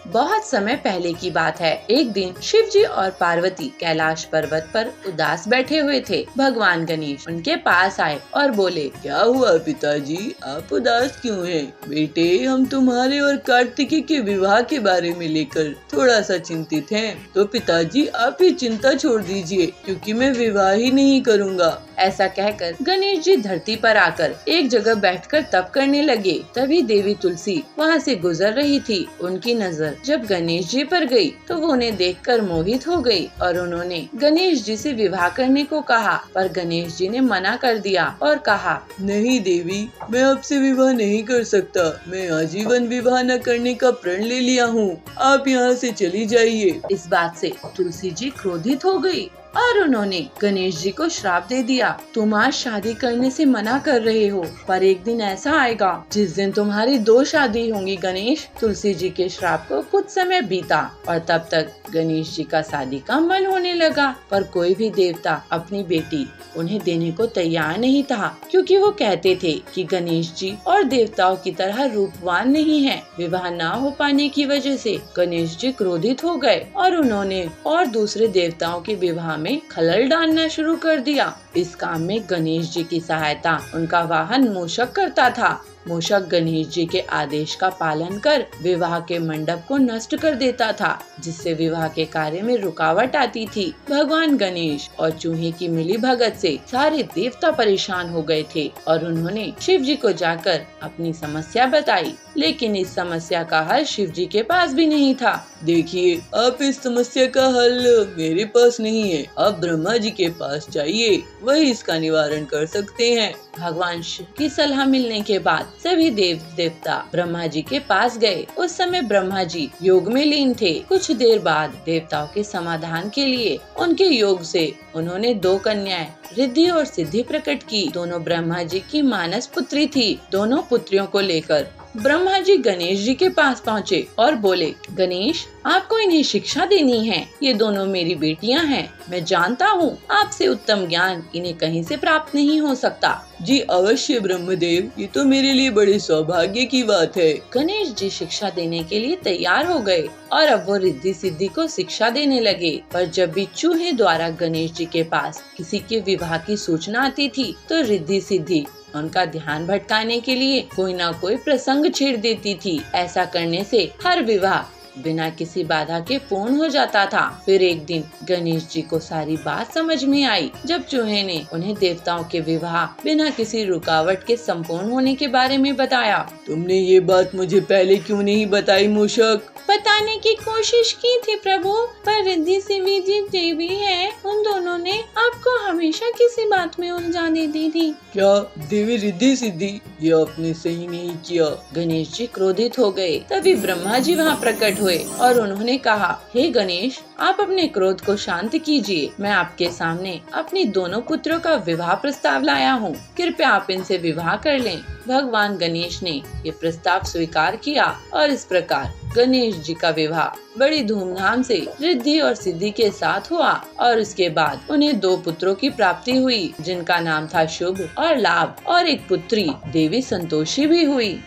बहुत समय पहले की बात है। एक दिन शिव जी और पार्वती कैलाश पर्वत पर उदास बैठे हुए थे। भगवान गणेश उनके पास आए और बोले, क्या हुआ पिताजी, आप उदास क्यों हैं? बेटे, हम तुम्हारे और कार्तिकी के विवाह के बारे में लेकर थोड़ा सा चिंतित हैं। तो पिताजी आप ये चिंता छोड़ दीजिए, क्योंकि मैं विवाह ही नहीं करूँगा। ऐसा कहकर गणेश जी धरती पर आकर एक जगह बैठकर तप करने लगे। तभी देवी तुलसी वहाँ से गुजर रही थी। उनकी नजर जब गणेश जी पर गई तो वो उन्हें देखकर मोहित हो गई और उन्होंने गणेश जी से विवाह करने को कहा, पर गणेश जी ने मना कर दिया और कहा, नहीं देवी, मैं आपसे विवाह नहीं कर सकता। मैं आजीवन विवाह न करने का प्रण ले लिया हूँ। आप यहाँ से चली जाइए। इस बात से तुलसी जी क्रोधित हो गई और उन्होंने गणेश जी को श्राप दे दिया, तुम आज शादी करने से मना कर रहे हो, पर एक दिन ऐसा आएगा जिस दिन तुम्हारी 2 शादी होंगी। गणेश तुलसी जी के श्राप को कुछ समय बीता और तब तक गणेश जी का शादी का मन होने लगा, पर कोई भी देवता अपनी बेटी उन्हें देने को तैयार नहीं था, क्योंकि वो कहते थे कि गणेश जी और देवताओं की तरह रूपवान नहीं है। विवाह न हो पाने की वजह से गणेश जी क्रोधित हो गए और उन्होंने और दूसरे देवताओं के विवाह में खलल डालना शुरू कर दिया। इस काम में गणेश जी की सहायता उनका वाहन मूषक करता था। मूषक गणेश जी के आदेश का पालन कर विवाह के मंडप को नष्ट कर देता था, जिससे विवाह के कार्य में रुकावट आती थी। भगवान गणेश और चूहे की मिली भगत से सारे देवता परेशान हो गए थे और उन्होंने शिव जी को जाकर अपनी समस्या बताई, लेकिन इस समस्या का हल शिव जी के पास भी नहीं था। देखिए, आप इस समस्या का हल मेरे पास नहीं है, आप ब्रह्मा जी के पास जाइए, वही इसका निवारण कर सकते हैं। भगवान शिव की सलाह मिलने के बाद सभी देवता ब्रह्मा जी के पास गए। उस समय ब्रह्मा जी योग में लीन थे। कुछ देर बाद देवताओं के समाधान के लिए उनके योग से उन्होंने 2 कन्याएं रिद्धि और सिद्धि प्रकट की। दोनों ब्रह्मा जी की मानस पुत्री थी। दोनों पुत्रियों को लेकर ब्रह्मा जी गणेश जी के पास पहुँचे और बोले, गणेश, आपको इन्हें शिक्षा देनी है। ये दोनों मेरी बेटियां हैं। मैं जानता हूँ आपसे उत्तम ज्ञान इन्हें कहीं से प्राप्त नहीं हो सकता। जी अवश्य ब्रह्मदेव, ये तो मेरे लिए बड़े सौभाग्य की बात है। गणेश जी शिक्षा देने के लिए तैयार हो गए और अब वो रिद्धि सिद्धि को शिक्षा देने लगे। पर जब भी चूहे द्वारा गणेश जी के पास किसी के विवाह की सूचना आती थी तो रिद्धि सिद्धि उनका ध्यान भटकाने के लिए कोई ना कोई प्रसंग छेड़ देती थी। ऐसा करने से हर विवाह बिना किसी बाधा के पूर्ण हो जाता था। फिर एक दिन गणेश जी को सारी बात समझ में आई, जब चूहे ने उन्हें देवताओं के विवाह बिना किसी रुकावट के संपूर्ण होने के बारे में बताया। तुमने ये बात मुझे पहले क्यों नहीं बताई मूषक? बताने की कोशिश की थी प्रभु, पर रिद्धि सिद्धि देवी है, उन दोनों ने आपको हमेशा किसी बात में उलझा दी थी। क्या देवी रिद्धि सिद्धि? ये आपने सही नहीं किया। गणेश जी क्रोधित हो गए। तभी ब्रह्मा जी वहाँ प्रकट हुए और उन्होंने कहा, हे गणेश, आप अपने क्रोध को शांत कीजिए। मैं आपके सामने अपनी दोनों पुत्रों का विवाह प्रस्ताव लाया हूँ। कृपया आप इनसे विवाह कर लें। भगवान गणेश ने ये प्रस्ताव स्वीकार किया और इस प्रकार गणेश जी का विवाह बड़ी धूमधाम से रिद्धि और सिद्धि के साथ हुआ और इसके बाद उन्हें 2 पुत्रों की प्राप्ति हुई, जिनका नाम था शुभ और लाभ, और एक पुत्री देवी संतोषी भी हुई।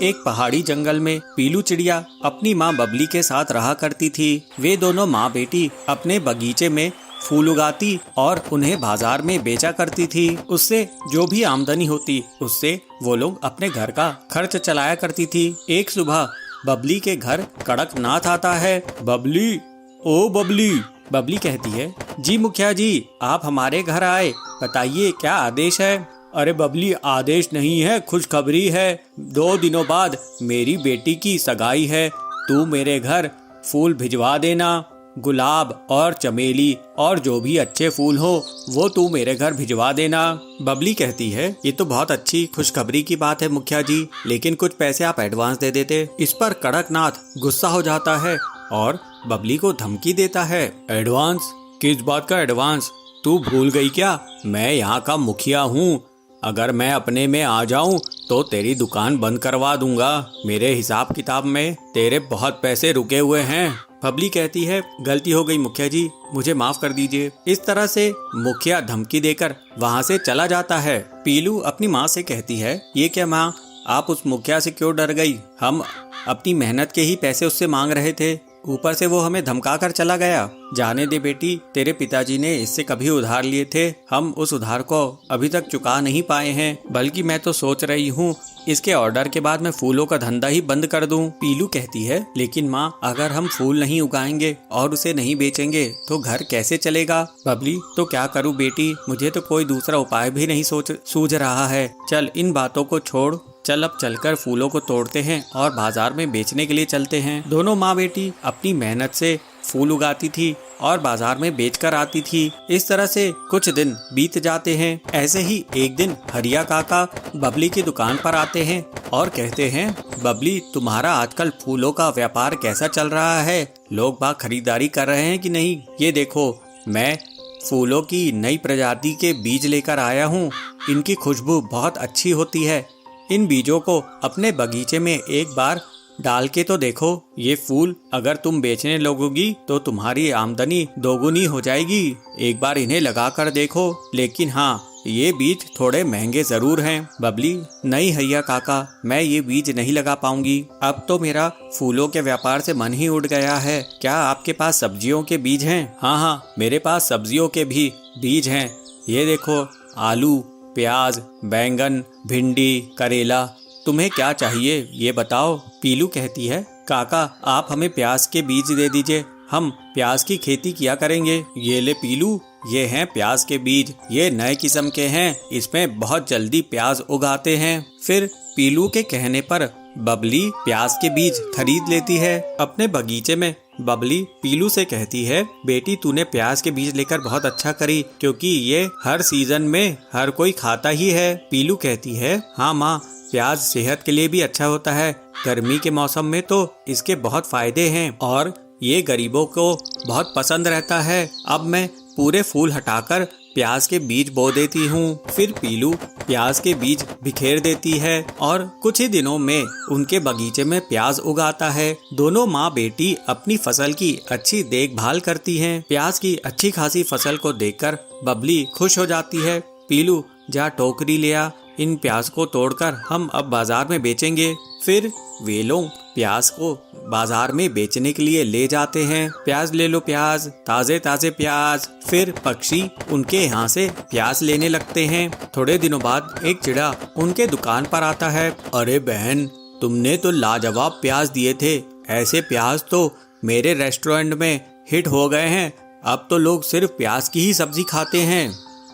एक पहाड़ी जंगल में पीलू चिड़िया अपनी माँ बबली के साथ रहा करती थी। वे दोनों माँ बेटी अपने बगीचे में फूल उगाती और उन्हें बाजार में बेचा करती थी। उससे जो भी आमदनी होती उससे वो लोग अपने घर का खर्च चलाया करती थी। एक सुबह बबली के घर कड़कनाथ आता है। बबली, ओ बबली। बबली कहती है, जी मुखिया जी, आप हमारे घर आए, बताइए क्या आदेश है? अरे बबली, आदेश नहीं है, खुशखबरी है। 2 दिनों बाद मेरी बेटी की सगाई है। तू मेरे घर फूल भिजवा देना। गुलाब और चमेली और जो भी अच्छे फूल हो वो तू मेरे घर भिजवा देना। बबली कहती है, ये तो बहुत अच्छी खुशखबरी की बात है मुखिया जी, लेकिन कुछ पैसे आप एडवांस दे देते। इस पर कड़कनाथ गुस्सा हो जाता है और बबली को धमकी देता है। एडवांस? किस बात का एडवांस? तू भूल गई क्या? मैं यहाँ का मुखिया हूँ। अगर मैं अपने में आ जाऊं तो तेरी दुकान बंद करवा दूंगा। मेरे हिसाब किताब में तेरे बहुत पैसे रुके हुए हैं। बबली कहती है, गलती हो गई मुखिया जी, मुझे माफ कर दीजिए। इस तरह से मुखिया धमकी देकर वहाँ से चला जाता है। पीलू अपनी माँ से कहती है, ये क्या माँ, आप उस मुखिया से क्यों डर गई? हम अपनी मेहनत के ही पैसे उससे मांग रहे थे, ऊपर से वो हमें धमका कर चला गया। जाने दे बेटी, तेरे पिताजी ने इससे कभी उधार लिए थे, हम उस उधार को अभी तक चुका नहीं पाए हैं। बल्कि मैं तो सोच रही हूँ इसके ऑर्डर के बाद मैं फूलों का धंधा ही बंद कर दूं। पीलू कहती है, लेकिन माँ, अगर हम फूल नहीं उगाएंगे और उसे नहीं बेचेंगे तो घर कैसे चलेगा? बबली, तो क्या करूँ बेटी, मुझे तो कोई दूसरा उपाय भी नहीं सूझ रहा है। चल इन बातों को छोड़, चल अब चलकर फूलों को तोड़ते हैं और बाजार में बेचने के लिए चलते हैं। दोनों माँ बेटी अपनी मेहनत से फूल उगाती थी और बाजार में बेचकर आती थी। इस तरह से कुछ दिन बीत जाते हैं। ऐसे ही एक दिन हरिया काका बबली की दुकान पर आते हैं और कहते हैं, बबली, तुम्हारा आजकल फूलों का व्यापार कैसा चल रहा है? लोग बाग खरीदारी कर रहे हैं कि नहीं? ये देखो, मैं फूलों की नई प्रजाति के बीज लेकर आया हूँ। इनकी खुशबू बहुत अच्छी होती है। इन बीजों को अपने बगीचे में एक बार डाल के तो देखो। ये फूल अगर तुम बेचने लगोगी तो तुम्हारी आमदनी दोगुनी हो जाएगी। एक बार इन्हें लगा कर देखो। लेकिन हाँ, ये बीज थोड़े महंगे जरूर हैं। बबली, नहीं हैया काका, मैं ये बीज नहीं लगा पाऊंगी। अब तो मेरा फूलों के व्यापार से मन ही उड़ गया है। क्या आपके पास सब्जियों के बीज हैं? हाँ, मेरे पास सब्जियों के भी बीज हैं। ये देखो, आलू, प्याज, बैंगन, भिंडी, करेला। तुम्हें क्या चाहिए ये बताओ। पीलू कहती है, काका, आप हमें प्याज के बीज दे दीजिए, हम प्याज की खेती किया करेंगे। ये ले पीलू, ये हैं प्याज के बीज। ये नए किस्म के हैं, इसमें बहुत जल्दी प्याज उगाते हैं। फिर पीलू के कहने पर बबली प्याज के बीज खरीद लेती है। अपने बगीचे में बबली पीलू से कहती है, बेटी, तूने प्याज के बीज लेकर बहुत अच्छा करी, क्योंकि ये हर सीजन में हर कोई खाता ही है। पीलू कहती है, हाँ माँ, प्याज सेहत के लिए भी अच्छा होता है। गर्मी के मौसम में तो इसके बहुत फायदे हैं और ये गरीबों को बहुत पसंद रहता है। अब मैं पूरे फूल हटाकर प्याज के बीज बो देती हूँ। फिर पीलू प्याज के बीज बिखेर देती है और कुछ ही दिनों में उनके बगीचे में प्याज उगाता है। दोनों माँ बेटी अपनी फसल की अच्छी देखभाल करती हैं। प्याज की अच्छी खासी फसल को देखकर बबली खुश हो जाती है। पीलू, जा टोकरी ले आ, इन प्याज को तोड़कर हम अब बाजार में बेचेंगे। फिर वे लोग प्याज को बाजार में बेचने के लिए ले जाते हैं। प्याज ले लो प्याज, ताजे ताजे प्याज। फिर पक्षी उनके यहाँ से प्याज लेने लगते हैं। थोड़े दिनों बाद एक चिड़ा उनके दुकान पर आता है। अरे बहन, तुमने तो लाजवाब प्याज दिए थे। ऐसे प्याज तो मेरे रेस्टोरेंट में हिट हो गए हैं। अब तो लोग सिर्फ प्याज की ही सब्जी खाते हैं।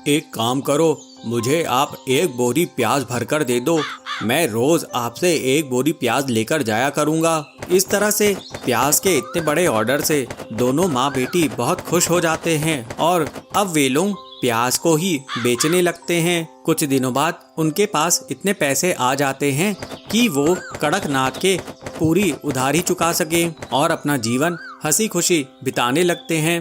एक काम करो, मुझे आप एक बोरी प्याज भरकर दे दो। मैं रोज आपसे एक बोरी प्याज लेकर जाया करूंगा। इस तरह से प्याज के इतने बड़े ऑर्डर से दोनों माँ बेटी बहुत खुश हो जाते हैं और अब वे लोग प्याज को ही बेचने लगते हैं। कुछ दिनों बाद उनके पास इतने पैसे आ जाते हैं कि वो कड़कनाथ के पूरी उधारी चुका सके और अपना जीवन हंसी खुशी बिताने लगते हैं।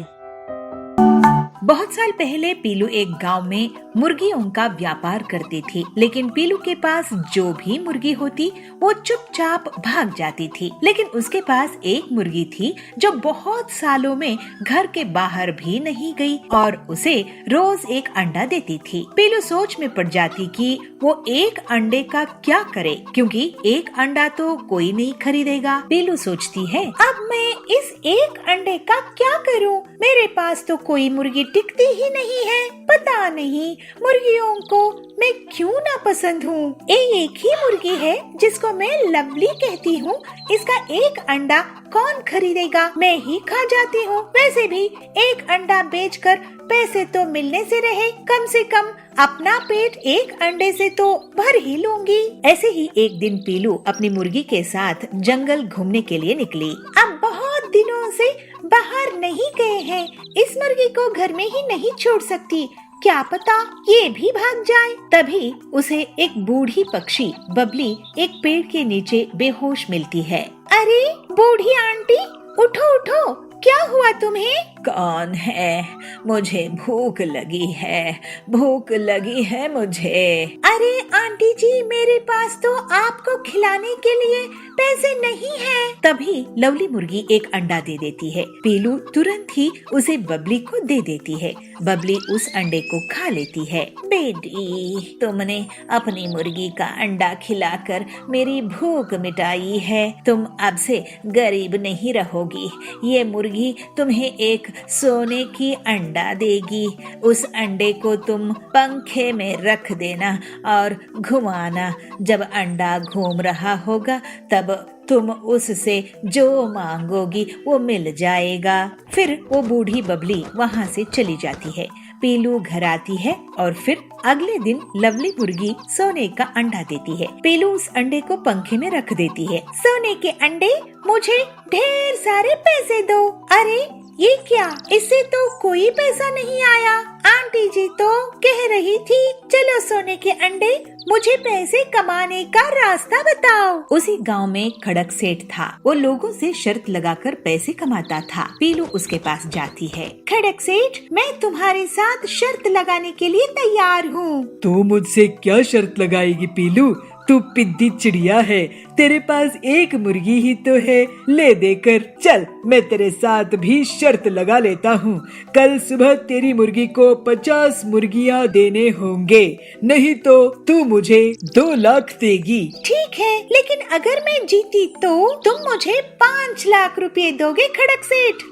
बहुत साल पहले पीलू एक गांव में मुर्गियों का व्यापार करती थी, लेकिन पीलू के पास जो भी मुर्गी होती वो चुपचाप भाग जाती थी। लेकिन उसके पास एक मुर्गी थी जो बहुत सालों में घर के बाहर भी नहीं गई और उसे रोज एक अंडा देती थी। पीलू सोच में पड़ जाती कि वो एक अंडे का क्या करे, क्योंकि एक अंडा तो कोई नहीं खरीदेगा। पीलू सोचती है, अब मैं इस एक अंडे का क्या करूं? मेरे पास तो कोई मुर्गी टिकती ही नहीं है। पता नहीं मुर्गियों को मैं क्यों ना पसंद हूँ। एक ही मुर्गी है जिसको मैं लवली कहती हूँ। इसका एक अंडा कौन खरीदेगा? मैं ही खा जाती हूँ। वैसे भी एक अंडा बेचकर पैसे तो मिलने से रहे, कम से कम अपना पेट एक अंडे से तो भर ही लूंगी। ऐसे ही एक दिन पीलू अपनी मुर्गी के साथ जंगल घूमने के लिए निकली। अब बहुत दिनों से बाहर नहीं गए हैं, इस मुर्गी को घर में ही नहीं छोड़ सकती, क्या पता ये भी भाग जाए। तभी उसे एक बूढ़ी पक्षी बबली एक पेड़ के नीचे बेहोश मिलती है। अरे बूढ़ी आंटी, उठो उठो, क्या हुआ तुम्हें? कौन है? मुझे भूख लगी है, भूख लगी है मुझे। अरे आंटी जी, मेरे पास तो आपको खिलाने के लिए पैसे नहीं हैं। तभी लवली मुर्गी एक अंडा दे देती है। पीलू तुरंत ही उसे बबली को दे देती है। बबली उस अंडे को खा लेती है। बेटी, तुमने अपनी मुर्गी का अंडा खिलाकर मेरी भूख मिटाई है। तुम अब से गरीब नहीं रहोगी। ये मुर्गी तुम्हें एक सोने की अंडा देगी। उस अंडे को तुम पंखे में रख देना और घुमाना। जब अंडा घूम रहा होगा तब तुम उससे जो मांगोगी वो मिल जाएगा। फिर वो बूढ़ी बबली वहाँ से चली जाती है। पीलू घर आती है और फिर अगले दिन लवली मुर्गी सोने का अंडा देती है। पीलू उस अंडे को पंखे में रख देती है। सोने के अंडे, मुझे ढेर सारे पैसे दो। अरे ये क्या, इससे तो कोई पैसा नहीं आया। आंटी जी तो कह रही थी चलो सोने के अंडे, मुझे पैसे कमाने का रास्ता बताओ। उसी गांव में खड़क सेठ था। वो लोगों से शर्त लगाकर पैसे कमाता था। पीलू उसके पास जाती है। खड़क सेठ, मैं तुम्हारे साथ शर्त लगाने के लिए तैयार हूँ। तू मुझसे क्या शर्त लगाएगी पीलू? तू पिद्दी चिड़िया है, तेरे पास एक मुर्गी ही तो है। ले देकर चल, मैं तेरे साथ भी शर्त लगा लेता हूँ। कल सुबह तेरी मुर्गी को 50 मुर्गियाँ देने होंगे, नहीं तो तू मुझे 2 लाख देगी। ठीक है, लेकिन अगर मैं जीती तो तुम मुझे 5 लाख रुपए दोगे खड़क सेठ।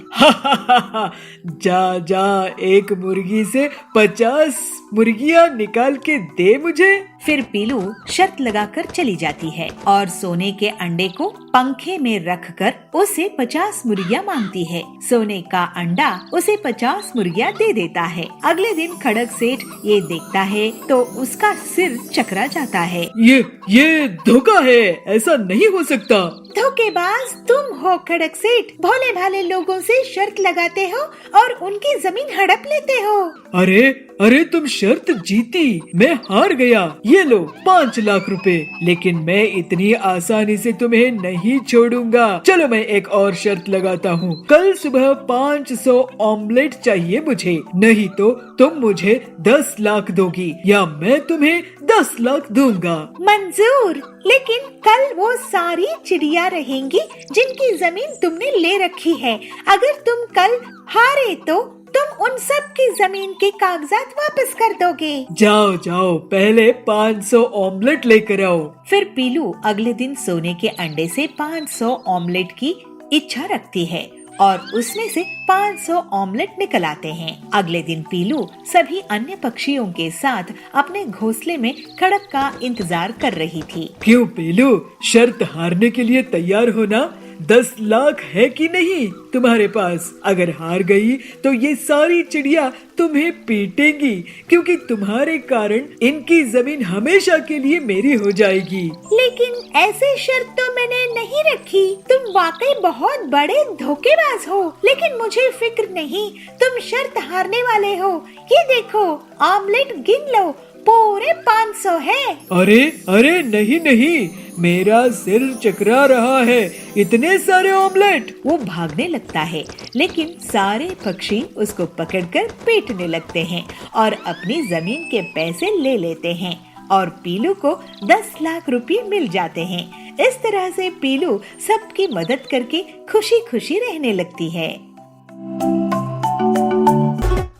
जा जा, एक मुर्गी से 50 मुर्गियाँ निकाल के दे मुझे। फिर पीलू शर्त लगाकर चली जाती है और सोने के अंडे को पंखे में रखकर उसे 50 मुर्गियाँ मांगती है। सोने का अंडा उसे 50 मुर्गियाँ दे देता है। अगले दिन खड़क सेठ ये देखता है तो उसका सिर चकरा जाता है। ये धोखा है, ऐसा नहीं हो सकता। धोखेबाज तुम हो खड़क सेठ। भोले भाले लोगों से शर्त लगाते हो और उनकी जमीन हड़प लेते हो। अरे तुम शर्त जीती, मैं हार गया। ये लो 5 लाख रुपए। लेकिन मैं इतनी आसानी से तुम्हें नहीं छोड़ूंगा। चलो मैं एक और शर्त लगाता हूँ। कल सुबह 500 ऑमलेट चाहिए मुझे, नहीं तो तुम मुझे 10 लाख दोगी या मैं तुम्हें 10 लाख दूंगा। मंजूर, लेकिन कल वो सारी चिड़िया रहेंगी जिनकी जमीन तुमने ले रखी है। अगर तुम कल हारे तो तुम उन सब की जमीन के कागजात वापस कर दोगे। जाओ जाओ, पहले 500 ऑमलेट लेकर आओ। फिर पीलू अगले दिन सोने के अंडे से 500 ऑमलेट की इच्छा रखती है और उसमें से 500 ऑमलेट निकल आते हैं। अगले दिन पीलू सभी अन्य पक्षियों के साथ अपने घोंसले में खड़क का इंतजार कर रही थी। क्यों पीलू, शर्त हारने के लिए तैयार हो ना? 10 लाख है कि नहीं तुम्हारे पास? अगर हार गई तो ये सारी चिड़िया तुम्हें पीटेंगी, क्योंकि तुम्हारे कारण इनकी जमीन हमेशा के लिए मेरी हो जाएगी। लेकिन ऐसी शर्त तो मैंने नहीं रखी। तुम वाकई बहुत बड़े धोखेबाज हो। लेकिन मुझे फिक्र नहीं, तुम शर्त हारने वाले हो। ये देखो, ऑमलेट गिन लो, पूरे 500 है। अरे नहीं, मेरा सिर चकरा रहा है। इतने सारे ऑमलेट। वो भागने लगता है, लेकिन सारे पक्षी उसको पकड़कर पीटने लगते हैं और अपनी जमीन के पैसे ले लेते हैं और पीलू को 10 लाख रुपए मिल जाते हैं। इस तरह से पीलू सबकी मदद करके खुशी खुशी रहने लगती है।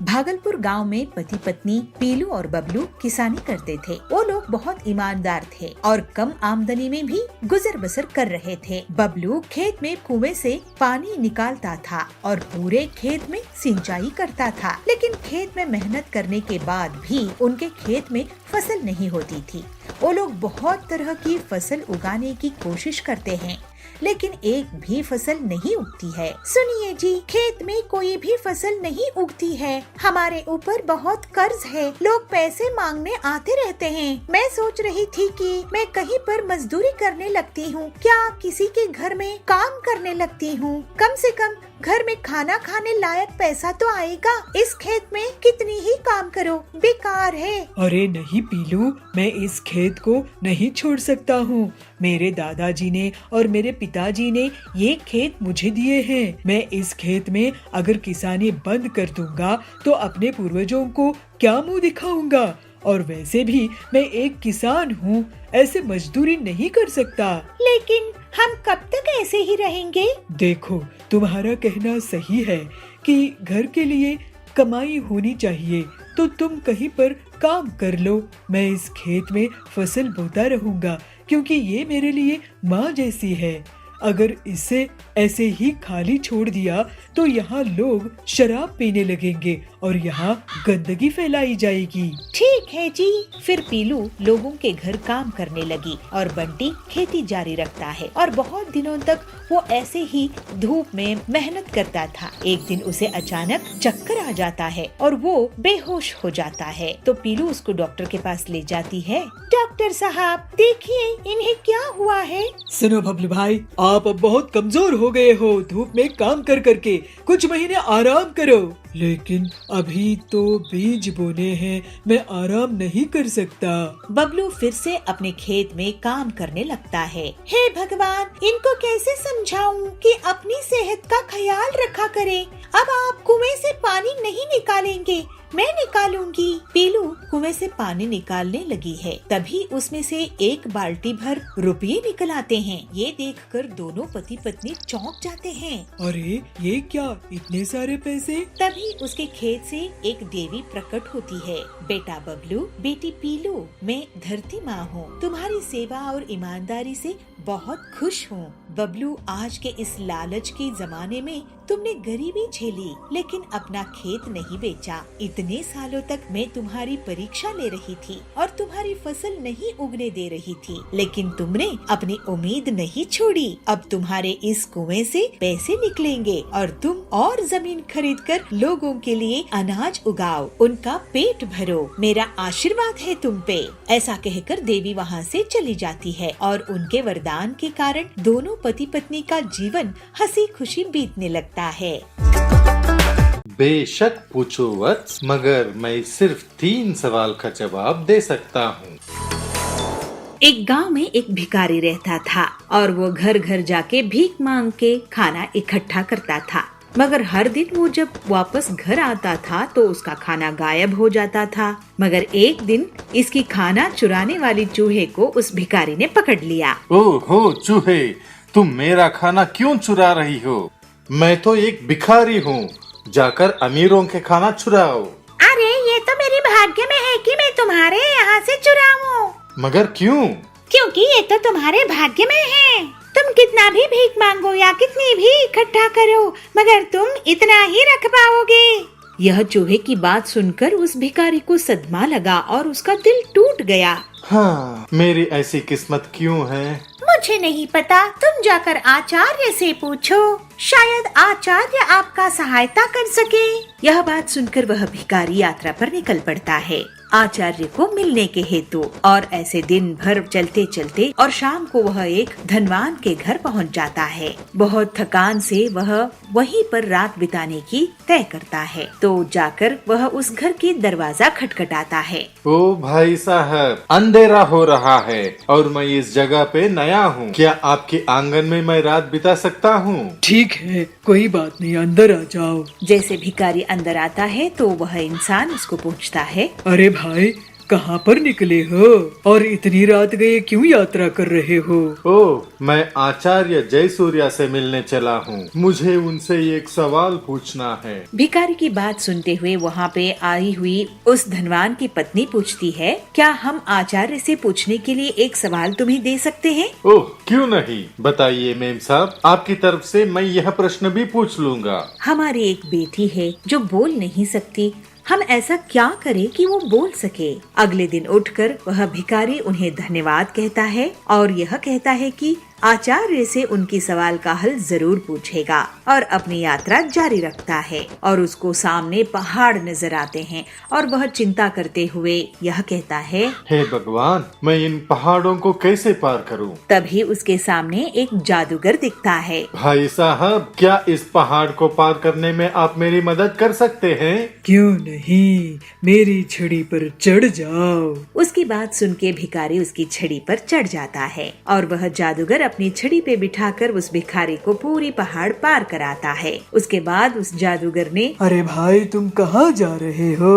भागलपुर गांव में पति पत्नी पीलू और बबलू किसानी करते थे। वो लोग बहुत ईमानदार थे और कम आमदनी में भी गुजर बसर कर रहे थे। बबलू खेत में कुएं से पानी निकालता था और पूरे खेत में सिंचाई करता था। लेकिन खेत में मेहनत करने के बाद भी उनके खेत में फसल नहीं होती थी। वो लोग बहुत तरह की फसल उगाने की कोशिश करते हैं, लेकिन एक भी फसल नहीं उगती है। सुनिए जी, खेत में कोई भी फसल नहीं उगती है। हमारे ऊपर बहुत कर्ज है, लोग पैसे मांगने आते रहते हैं। मैं सोच रही थी कि मैं कहीं पर मजदूरी करने लगती हूँ, क्या किसी के घर में काम करने लगती हूँ। कम से कम घर में खाना खाने लायक पैसा तो आएगा। इस खेत में कितनी ही काम करो, बेकार है। अरे नहीं पीलू, मैं इस खेत को नहीं छोड़ सकता हूँ। मेरे दादाजी ने और मेरे पिताजी ने ये खेत मुझे दिए हैं। मैं इस खेत में अगर किसानी बंद कर दूंगा तो अपने पूर्वजों को क्या मुंह दिखाऊंगा। और वैसे भी मैं एक किसान हूँ, ऐसे मजदूरी नहीं कर सकता। लेकिन हम कब तक ऐसे ही रहेंगे? देखो, तुम्हारा कहना सही है कि घर के लिए कमाई होनी चाहिए, तो तुम कहीं पर काम कर लो। मैं इस खेत में फसल बोता रहूंगा, क्योंकि ये मेरे लिए माँ जैसी है। अगर इसे ऐसे ही खाली छोड़ दिया तो यहाँ लोग शराब पीने लगेंगे और यहाँ गंदगी फैलाई जाएगी। ठीक है जी। फिर पीलू लोगों के घर काम करने लगी और बंटी खेती जारी रखता है और बहुत दिनों तक वो ऐसे ही धूप में मेहनत करता था। एक दिन उसे अचानक चक्कर आ जाता है और वो बेहोश हो जाता है। तो पीलू उसको डॉक्टर के पास ले जाती है। डॉक्टर साहब, देखिए इन्हें क्या हुआ है। सुनो बबलू भाई, आप अब बहुत कमजोर हो गए हो धूप में काम कर करके, कुछ महीने आराम करो। लेकिन अभी तो बीज बोने हैं, मैं आराम नहीं कर सकता। बबलू फिर से अपने खेत में काम करने लगता है। हे भगवान, इनको कैसे समझाऊं कि अपनी सेहत का ख्याल रखा करें। अब आप कुएं से पानी नहीं निकालेंगे, मैं निकालूंगी। पीलू कुएं से पानी निकालने लगी है। तभी उसमें से एक बाल्टी भर रुपये निकल आते हैं। ये देखकर दोनों पति पत्नी चौंक जाते हैं। अरे ये क्या, इतने सारे पैसे? तभी उसके खेत से एक देवी प्रकट होती है। बेटा बबलू, बेटी पीलू, मैं धरती माँ हूँ। तुम्हारी सेवा और ईमानदारी से बहुत खुश हूँ। बबलू, आज के इस लालच के जमाने में तुमने गरीबी झेली, लेकिन अपना खेत नहीं बेचा। इतने सालों तक मैं तुम्हारी परीक्षा ले रही थी और तुम्हारी फसल नहीं उगने दे रही थी, लेकिन तुमने अपनी उम्मीद नहीं छोड़ी। अब तुम्हारे इस कुएं से पैसे निकलेंगे और तुम और जमीन खरीदकर लोगों के लिए अनाज उगाओ, उनका पेट भरो। मेरा आशीर्वाद है तुम पे। ऐसा कहकर देवी वहाँ से चली जाती है और उनके वरदान के कारण दोनों पति पत्नी का जीवन हंसी खुशी बीतने लगता है। बेशक पूछो वत्स, मगर मैं सिर्फ 3 सवाल का जवाब दे सकता हूँ। एक गांव में एक भिखारी रहता था और वो घर घर जाके भीख मांग के खाना इकट्ठा करता था। मगर हर दिन वो जब वापस घर आता था तो उसका खाना गायब हो जाता था। मगर एक दिन इसकी खाना चुराने वाली चूहे को उस भिखारी ने पकड़ लिया। ओहो चूहे, तुम मेरा खाना क्यों चुरा रही हो? मैं तो एक भिखारी हूँ, जाकर अमीरों के खाना चुराओ। अरे ये तो मेरी भाग्य में है कि मैं तुम्हारे यहाँ से चुराऊं। मगर क्यों? क्योंकि ये तो तुम्हारे भाग्य में है। तुम कितना भी भीख मांगो या कितनी भी इकट्ठा करो, मगर तुम इतना ही रख पाओगे। यह चूहे की बात सुनकर उस भिखारी को सदमा लगा और उसका दिल टूट गया। हाँ, मेरी ऐसी किस्मत क्यों है? मुझे नहीं पता, तुम जाकर आचार्य से पूछो, शायद आचार्य आपका सहायता कर सके। यह बात सुनकर वह भिखारी यात्रा पर निकल पड़ता है आचार्य को मिलने के हेतु। और ऐसे दिन भर चलते चलते और शाम को वह एक धनवान के घर पहुंच जाता है। बहुत थकान से वह वहीं पर रात बिताने की तय करता है। तो जाकर वह उस घर के दरवाजा खटखटाता है। ओ भाई साहब, अंधेरा हो रहा है और मैं इस जगह पे नया हूँ, क्या आपके आंगन में मैं रात बिता सकता हूँ? ठीक है, कोई बात नहीं, अंदर आ जाओ। जैसे भिखारी अंदर आता है तो वह इंसान उसको पूछता है, अरे भाई, कहाँ पर निकले हो और इतनी रात गए क्यों यात्रा कर रहे हो? ओह, मैं आचार्य जयसूर्या से मिलने चला हूँ, मुझे उनसे एक सवाल पूछना है। भिखारी की बात सुनते हुए वहाँ पे आई हुई उस धनवान की पत्नी पूछती है, क्या हम आचार्य से पूछने के लिए एक सवाल तुम्हें दे सकते हैं? ओह, क्यों नहीं, बताइए मेम साहब, आपकी तरफ से मैं यह प्रश्न भी पूछ लूँगा। हमारी एक बेटी है जो बोल नहीं सकती, हम ऐसा क्या करें कि वो बोल सके? अगले दिन उठकर वह भिखारी उन्हें धन्यवाद कहता है और यह कहता है कि आचार्य से उनकी सवाल का हल जरूर पूछेगा और अपनी यात्रा जारी रखता है। और उसको सामने पहाड़ नजर आते हैं और वह चिंता करते हुए यह कहता है, हे भगवान, मैं इन पहाड़ों को कैसे पार करूं? तभी उसके सामने एक जादूगर दिखता है। भाई साहब, क्या इस पहाड़ को पार करने में आप मेरी मदद कर सकते हैं? क्यों नहीं, मेरी छड़ी पर चढ़ जाओ। उसकी बात सुन के भिखारी उसकी छड़ी पर चढ़ जाता है और वह जादूगर अपनी छड़ी पे बिठाकर उस भिखारी को पूरी पहाड़ पार कराता है। उसके बाद उस जादूगर ने, अरे भाई तुम कहाँ जा रहे हो?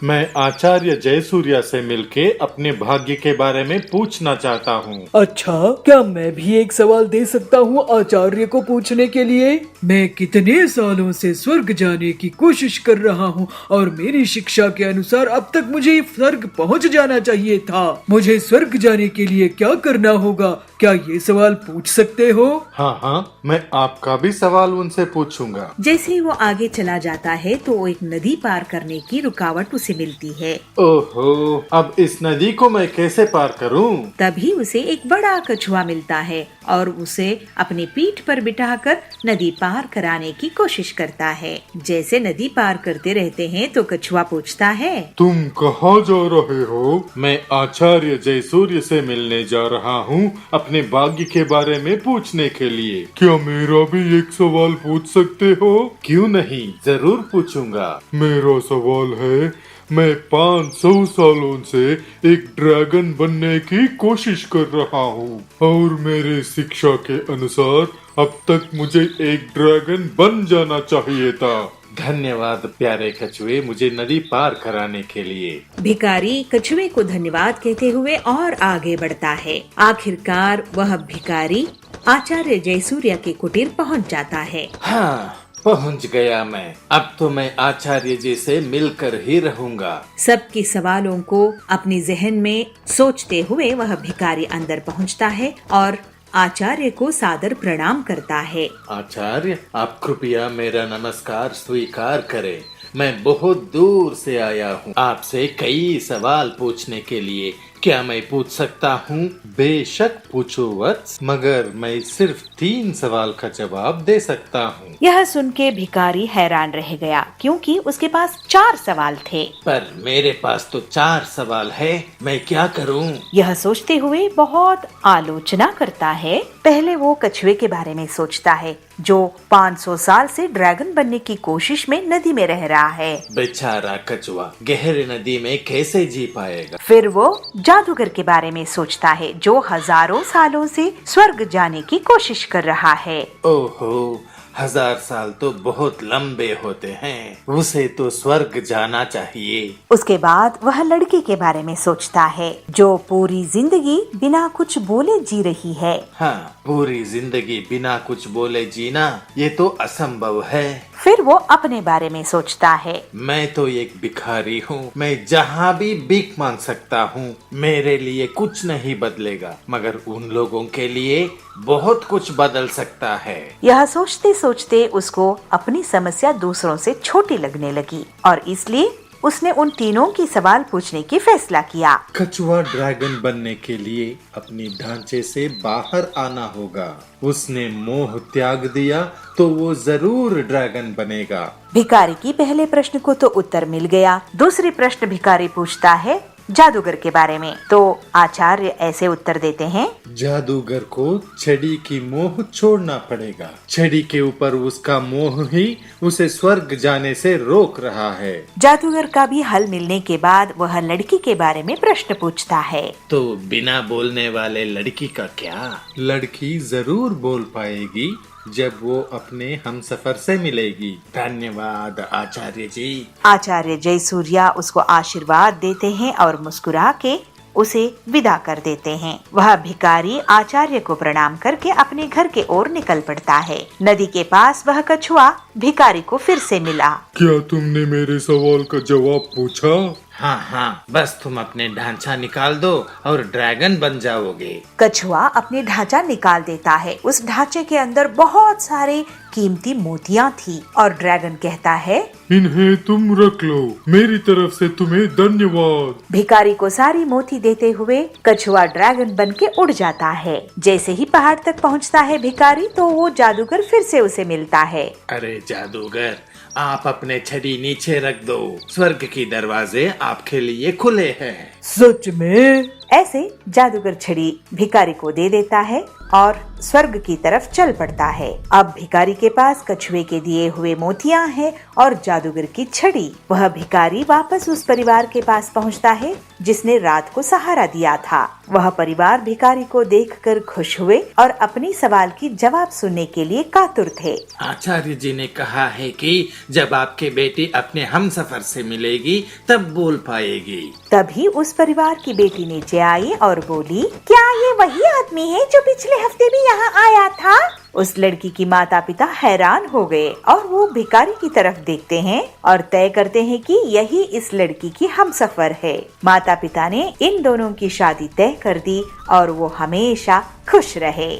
मैं आचार्य जयसूर्या से मिलके अपने भाग्य के बारे में पूछना चाहता हूँ। अच्छा, क्या मैं भी एक सवाल दे सकता हूँ आचार्य को पूछने के लिए? मैं कितने सालों से स्वर्ग जाने की कोशिश कर रहा हूँ और मेरी शिक्षा के अनुसार अब तक मुझे स्वर्ग पहुँच जाना चाहिए था। मुझे स्वर्ग जाने के लिए क्या करना होगा? क्या ये सवाल पूछ सकते हो? हाँ हाँ, मैं आपका भी सवाल उनसे पूछूंगा। जैसे ही वो आगे चला जाता है तो एक नदी पार करने की रुकावट उसे मिलती है। ओहो, अब इस नदी को मैं कैसे पार करूं? तभी उसे एक बड़ा कछुआ मिलता है और उसे अपनी पीठ पर बिठाकर नदी पार कराने की कोशिश करता है। जैसे नदी पार करते रहते हैं तो कछुआ पूछता है, तुम कहाँ जा रहे हो? मैं आचार्य जयसूर्य से मिलने जा रहा हूँ अपने भाग्य के बारे में पूछने के लिए। क्या मेरा भी एक सवाल पूछ सकते हो? क्यों नहीं, जरूर पूछूंगा। मेरा सवाल है, मैं 500 सालों से एक ड्रैगन बनने की कोशिश कर रहा हूँ और मेरे शिक्षा के अनुसार अब तक मुझे एक ड्रैगन बन जाना चाहिए था। धन्यवाद प्यारे कछुए, मुझे नदी पार कराने के लिए। भिखारी कछुए को धन्यवाद कहते हुए और आगे बढ़ता है। आखिरकार वह भिखारी आचार्य जयसूर्या के कुटीर पहुंच जाता है। हाँ, पहुंच गया मैं। अब तो मैं आचार्य जी से मिलकर ही रहूंगा। सबके सवालों को अपने जहन में सोचते हुए वह भिखारी अंदर पहुंचता है और आचार्य को सादर प्रणाम करता है। आचार्य, आप कृपया मेरा नमस्कार स्वीकार करें। मैं बहुत दूर से आया हूँ आपसे कई सवाल पूछने के लिए। क्या मैं पूछ सकता हूँ? बेशक पूछो वत्स, मगर मैं सिर्फ 3 सवाल का जवाब दे सकता हूँ। यह सुन के भिखारी हैरान रह गया क्योंकि उसके पास 4 सवाल थे। पर मेरे पास तो 4 सवाल है, मैं क्या करूँ? यह सोचते हुए बहुत आलोचना करता है। पहले वो कछुए के बारे में सोचता है जो 500 साल से ड्रैगन बनने की कोशिश में नदी में रह रहा है। बेचारा कछुआ गहरी नदी में कैसे जी पाएगा? फिर वो जादूगर के बारे में सोचता है जो हजारों सालों से स्वर्ग जाने की कोशिश कर रहा है। ओहो, 1000 साल तो बहुत लंबे होते हैं, उसे तो स्वर्ग जाना चाहिए। उसके बाद वह लड़की के बारे में सोचता है जो पूरी जिंदगी बिना कुछ बोले जी रही है। हाँ, पूरी जिंदगी बिना कुछ बोले जीना ये तो असंभव है। फिर वो अपने बारे में सोचता है, मैं तो एक भिखारी हूँ, मैं जहाँ भी भीख मांग सकता हूँ। मेरे लिए कुछ नहीं बदलेगा, मगर उन लोगों के लिए बहुत कुछ बदल सकता है। यह सोचते सोचते उसको अपनी समस्या दूसरों से छोटी लगने लगी और इसलिए उसने उन तीनों की सवाल पूछने की फैसला किया। कछुआ ड्रैगन बनने के लिए अपनी ढांचे से बाहर आना होगा। उसने मोह त्याग दिया तो वो जरूर ड्रैगन बनेगा। भिखारी की पहले प्रश्न को तो उत्तर मिल गया। दूसरी प्रश्न भिखारी पूछता है जादूगर के बारे में, तो आचार्य ऐसे उत्तर देते हैं, जादूगर को छड़ी की मोह छोड़ना पड़ेगा। छड़ी के ऊपर उसका मोह ही उसे स्वर्ग जाने से रोक रहा है। जादूगर का भी हल मिलने के बाद वह लड़की के बारे में प्रश्न पूछता है, तो बिना बोलने वाले लड़की का क्या? लड़की जरूर बोल पाएगी जब वो अपने हमसफर से मिलेगी। धन्यवाद आचार्य जी। आचार्य जयसूर्या उसको आशीर्वाद देते हैं और मुस्कुरा के उसे विदा कर देते हैं। वह भिखारी आचार्य को प्रणाम करके अपने घर के ओर निकल पड़ता है। नदी के पास वह कछुआ भिखारी को फिर से मिला। क्या तुमने मेरे सवाल का जवाब पूछा? हाँ हाँ, बस तुम अपने ढांचा निकाल दो और ड्रैगन बन जाओगे। कछुआ अपने ढांचा निकाल देता है। उस ढांचे के अंदर बहुत सारे कीमती मोतियां थी और ड्रैगन कहता है, इन्हें तुम रख लो, मेरी तरफ से तुम्हें धन्यवाद। भिखारी को सारी मोती देते हुए कछुआ ड्रैगन बन के उड़ जाता है। जैसे ही पहाड़ तक पहुंचता है भिखारी तो वो जादूगर फिर से उसे मिलता है। अरे जादूगर, आप अपने छड़ी नीचे रख दो, स्वर्ग की दरवाजे आपके लिए खुले हैं। सच में? ऐसे जादूगर छड़ी भिखारी को दे देता है और स्वर्ग की तरफ चल पड़ता है। अब भिखारी के पास कछुए के दिए हुए मोतियां हैं और जादूगर की छड़ी। वह भिखारी वापस उस परिवार के पास पहुंचता है जिसने रात को सहारा दिया था। वह परिवार भिखारी को देखकर खुश हुए और अपनी सवाल की जवाब सुनने के लिए कातुर थे। आचार्य जी ने कहा है कि जब आपके बेटी अपने हमसफर से मिलेगी तब बोल पाएगी। तभी उस परिवार की बेटी नीचे आई और बोली, क्या ये वही आदमी है जो पिछले हफ्ते भी यहाँ आया था? उस लड़की की माता पिता हैरान हो गए और वो भिखारी की तरफ देखते हैं और तय करते हैं कि यही इस लड़की की हमसफर है। माता पिता ने इन दोनों की शादी तय कर दी और वो हमेशा खुश रहे।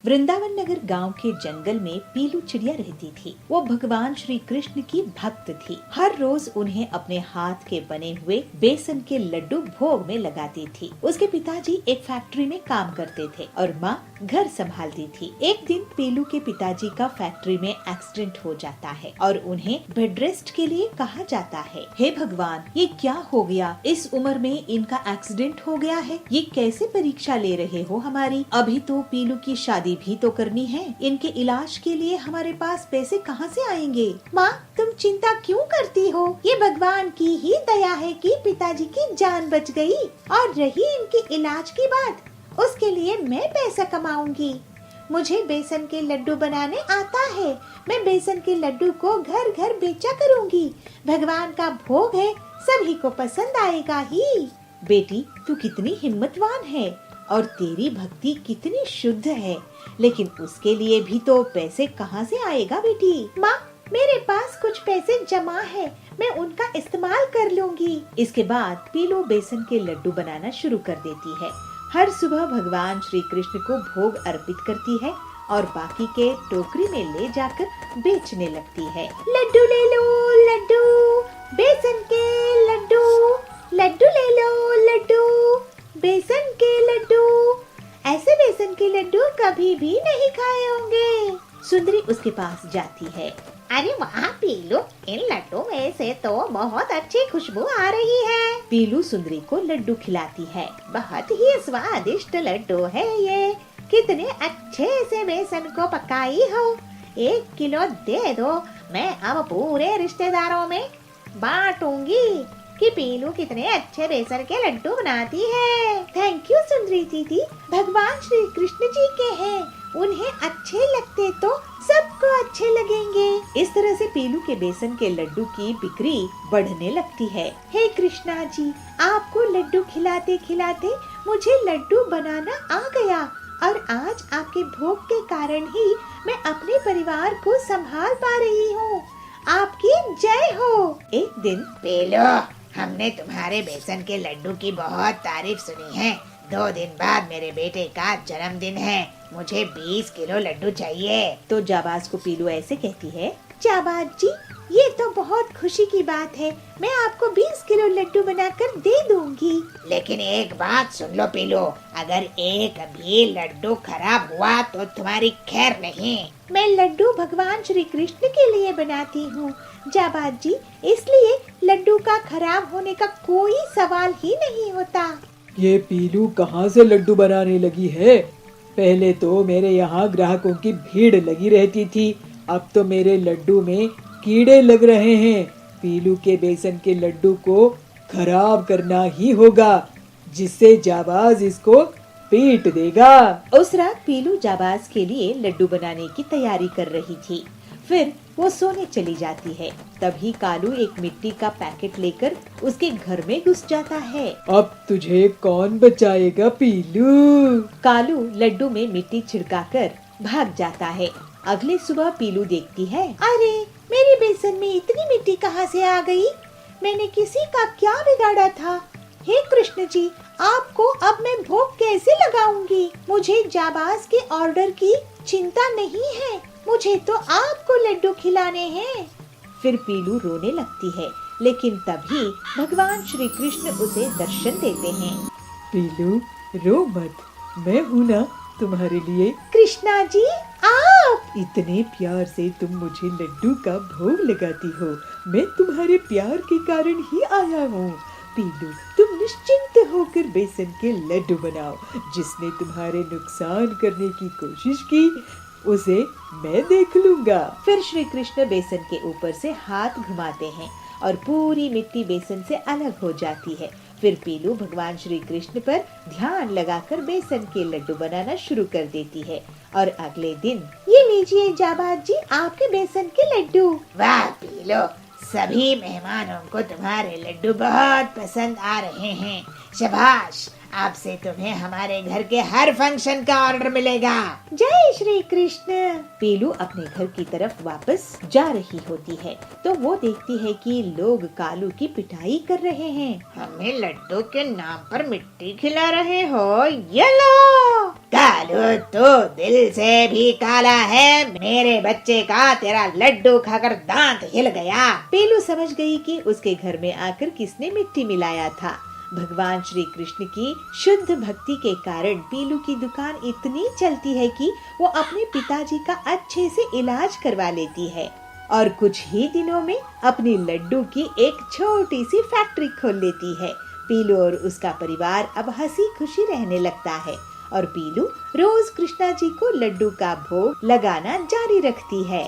वृंदावन नगर गांव के जंगल में पीलू चिड़िया रहती थी। वो भगवान श्री कृष्ण की भक्त थी। हर रोज उन्हें अपने हाथ के बने हुए बेसन के लड्डू भोग में लगाती थी। उसके पिताजी एक फैक्ट्री में काम करते थे और माँ घर संभालती थी। एक दिन पीलू के पिताजी का फैक्ट्री में एक्सीडेंट हो जाता है और उन्हें बेड रेस्ट के लिए कहा जाता है। हे भगवान, ये क्या हो गया? इस उम्र में इनका एक्सीडेंट हो गया है। ये कैसे परीक्षा ले रहे हो हमारी? अभी तो पीलू की शादी भी तो करनी है। इनके इलाज के लिए हमारे पास पैसे कहाँ से आएंगे? माँ, तुम चिंता क्यों करती हो? ये भगवान की ही दया है कि पिताजी की जान बच गई। और रही इनके इलाज की बात, उसके लिए मैं पैसा कमाऊंगी। मुझे बेसन के लड्डू बनाने आता है। मैं बेसन के लड्डू को घर घर बेचा करूंगी। भगवान का भोग है, सभी को पसंद आएगा ही। बेटी, तू कितनी हिम्मतवान है और तेरी भक्ति कितनी शुद्ध है, लेकिन उसके लिए भी तो पैसे कहाँ से आएगा बेटी? माँ, मेरे पास कुछ पैसे जमा है, मैं उनका इस्तेमाल कर लूंगी। इसके बाद पीलू बेसन के लड्डू बनाना शुरू कर देती है। हर सुबह भगवान श्री कृष्ण को भोग अर्पित करती है और बाकी के टोकरी में ले जाकर बेचने लगती है। लड्डू ले लो लड्डू, बेसन के लड्डू, लड्डू ले लो लड्डू, बेसन के लड्डू। ऐसे बेसन के लड्डू कभी भी नहीं खाए होंगे। सुंदरी उसके पास जाती है। अरे वाह पीलू, इन लड्डू में से तो बहुत अच्छी खुशबू आ रही है। पीलू सुंदरी को लड्डू खिलाती है। बहुत ही स्वादिष्ट लड्डू है ये। कितने अच्छे से बेसन को पकाई हो। 1 किलो दे दो, मैं अब पूरे रिश्तेदारों में बांटूंगी कि पीलू कितने अच्छे बेसन के लड्डू बनाती है। थैंक यू सुंदरी दीदी, भगवान श्री कृष्ण जी के हैं, उन्हें अच्छे लगते तो सबको अच्छे लगेंगे। इस तरह से पीलू के बेसन के लड्डू की बिक्री बढ़ने लगती है। हे कृष्णा जी, आपको लड्डू खिलाते खिलाते मुझे लड्डू बनाना आ गया और आज आपके भोग के कारण ही मैं अपने परिवार को संभाल पा रही हूँ। आपकी जय हो। एक दिन, पीलू, हमने तुम्हारे बेसन के लड्डू की बहुत तारीफ सुनी है। 2 दिन बाद मेरे बेटे का जन्मदिन है, मुझे 20 किलो लड्डू चाहिए। तो जाबाज को पीलू ऐसे कहती है, जाबाज जी, ये तो बहुत खुशी की बात है, मैं आपको 20 किलो लड्डू बनाकर दे दूंगी। लेकिन एक बात सुन लो पीलू, अगर एक भी लड्डू खराब हुआ तो तुम्हारी खैर नहीं। मैं लड्डू भगवान श्री कृष्ण के लिए बनाती हूँ जाबाज जी, इसलिए लड्डू का खराब होने का कोई सवाल ही नहीं होता। ये पीलू कहाँ से लड्डू बनाने लगी है? पहले तो मेरे यहाँ ग्राहकों की भीड़ लगी रहती थी, अब तो मेरे लड्डू में कीड़े लग रहे हैं। पीलू के बेसन के लड्डू को खराब करना ही होगा, जिससे जाबाज इसको पीट देगा। उस रात पीलू जाबाज के लिए लड्डू बनाने की तैयारी कर रही थी। फिर वो सोने चली जाती है। तभी कालू एक मिट्टी का पैकेट लेकर उसके घर में घुस जाता है। अब तुझे कौन बचाएगा पीलू? कालू लड्डू में मिट्टी छिड़काकर भाग जाता है। अगले सुबह पीलू देखती है, अरे मेरी बेसन में इतनी मिट्टी कहाँ से आ गई? मैंने किसी का क्या बिगाड़ा था? हे कृष्ण जी, आपको अब मैं भोग कैसे लगाऊंगी? मुझे जाबाज के ऑर्डर की चिंता नहीं है, मुझे तो आपको लड्डू खिलाने हैं। फिर पीलू रोने लगती है, लेकिन तभी भगवान श्री कृष्ण उसे दर्शन देते हैं। पीलू रो मत, मैं हूँ ना तुम्हारे लिए। कृष्णा जी, आप इतने प्यार से तुम मुझे लड्डू का भोग लगाती हो, मैं तुम्हारे प्यार के कारण ही आया हूँ। पीलू, तुमने निश्चिंत होकर बेसन के लड्डू बनाओ। जिसने तुम्हारे नुकसान करने की कोशिश की उसे मैं देख लूंगा। फिर श्री कृष्ण बेसन के ऊपर से हाथ घुमाते हैं और पूरी मिट्टी बेसन से अलग हो जाती है। फिर पीलू भगवान श्री कृष्ण पर ध्यान लगाकर बेसन के लड्डू बनाना शुरू कर देती है। और अगले दिन, ये लीजिए जाबाज जी आपके बेसन के लड्डू। वाह पीलो, सभी मेहमानों को तुम्हारे लड्डू बहुत पसंद आ रहे हैं। शाबाश, आपसे तुम्हें हमारे घर के हर फंक्शन का ऑर्डर मिलेगा। जय श्री कृष्ण। पीलू अपने घर की तरफ वापस जा रही होती है तो वो देखती है कि लोग कालू की पिटाई कर रहे हैं। हमें लड्डू के नाम पर मिट्टी खिला रहे हो, ये लो। कालू तो दिल से भी काला है, मेरे बच्चे का तेरा लड्डू खाकर दांत हिल गया। पीलू समझ गई कि उसके घर में आकर किसने मिट्टी मिलाया था। भगवान श्री कृष्ण की शुद्ध भक्ति के कारण पीलू की दुकान इतनी चलती है कि वो अपने पिताजी का अच्छे से इलाज करवा लेती है और कुछ ही दिनों में अपनी लड्डू की एक छोटी सी फैक्ट्री खोल लेती है। पीलू और उसका परिवार अब हंसी खुशी रहने लगता है और पीलू रोज कृष्णा जी को लड्डू का भोग लगाना जारी रखती है।